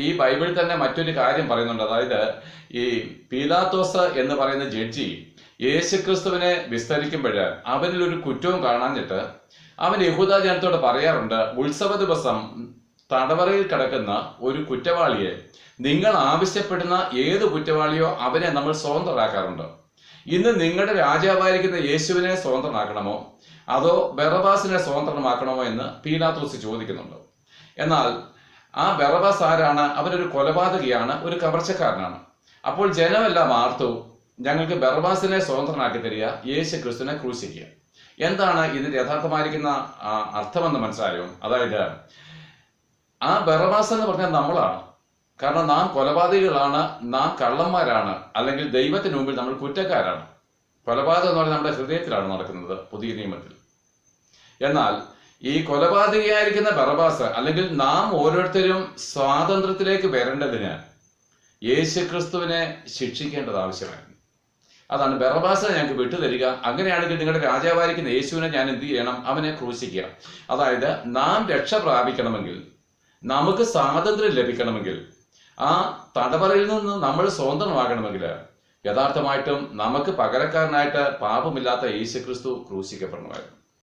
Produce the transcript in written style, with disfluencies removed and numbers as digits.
ഈ ബൈബിളിൽ തന്നെ മറ്റൊരു കാര്യം പറയുന്നുണ്ട്. അതായത് ഈ പീലാത്തോസ് എന്ന് പറയുന്ന ജഡ്ജി യേശുക്രിസ്തുവിനെ വിസ്തരിക്കുമ്പോൾ അവനിൽ ഒരു കുറ്റവും കാണാഞ്ഞിട്ട് അവൻ യഹൂദ ജനത്തോട് പറയാറുണ്ട്, ഉത്സവ ദിവസം തടവറയിൽ കിടക്കുന്ന ഒരു കുറ്റവാളിയെ നിങ്ങൾ ആവശ്യപ്പെടുന്ന ഏത് കുറ്റവാളിയോ അവനെ നമ്മൾ സ്വതന്ത്രരാക്കാറുണ്ട്. ഇന്ന് നിങ്ങളുടെ രാജാവായിരിക്കുന്ന യേശുവിനെ സ്വതന്ത്രനാക്കണമോ അതോ ബറബാസിനെ സ്വതന്ത്രമാക്കണമോ എന്ന് പീലാത്തോസ് ചോദിക്കുന്നുണ്ട്. എന്നാൽ ആ ബറബാസ് ആരാണ്? അവനൊരു കൊലപാതകിയാണ്, ഒരു കവർച്ചക്കാരനാണ്. അപ്പോൾ ജനമെല്ലാം ആർത്തു, ഞങ്ങൾക്ക് ബറബാസിനെ സ്വതന്ത്രനാക്കി തരിക, യേശു ക്രിസ്തുവിനെ ക്രൂശിക്കുക. എന്താണ് ഇതിന്റെ യഥാർത്ഥമായിരിക്കുന്ന അർത്ഥമെന്ന് മനസ്സിലായോ? അതായത് ആ ബറബാസ് എന്ന് പറഞ്ഞാൽ നമ്മളാണ്. കാരണം നാം കൊലപാതകികളാണ്, നാം കള്ളന്മാരാണ്, അല്ലെങ്കിൽ ദൈവത്തിന് മുമ്പിൽ നമ്മൾ കുറ്റക്കാരാണ്. കൊലപാതകം എന്ന് പറഞ്ഞാൽ നമ്മുടെ ഹൃദയത്തിലാണ് നടക്കുന്നത് പുതിയ നിയമത്തിൽ. എന്നാൽ ഈ കൊലപാതകയായിരിക്കുന്ന ബറബാസ്, അല്ലെങ്കിൽ നാം ഓരോരുത്തരും സ്വാതന്ത്ര്യത്തിലേക്ക് വരേണ്ടതിന് യേശുക്രിസ്തുവിനെ ശിക്ഷിക്കേണ്ടത് ആവശ്യമായിരുന്നു. അതാണ് ബറബാസിനെ ഞങ്ങൾക്ക് വിട്ടുതരിക, അങ്ങനെയാണെങ്കിൽ നിങ്ങളുടെ രാജാവായിരിക്കുന്ന യേശുവിനെ ഞാൻ എന്ത് ചെയ്യണം? അവനെ ക്രൂശിക്കുക. അതായത് നാം രക്ഷ പ്രാപിക്കണമെങ്കിൽ, നമുക്ക് സ്വാതന്ത്ര്യം ലഭിക്കണമെങ്കിൽ, ആ തടവറയിൽ നിന്ന് നമ്മൾ സ്വതന്ത്രമാകണമെങ്കിൽ യഥാർത്ഥമായിട്ടും നമുക്ക് പകരക്കാരനായിട്ട് പാപമില്ലാത്ത യേശുക്രിസ്തു ക്രൂശിക്കപ്പെടണമായിരുന്നു.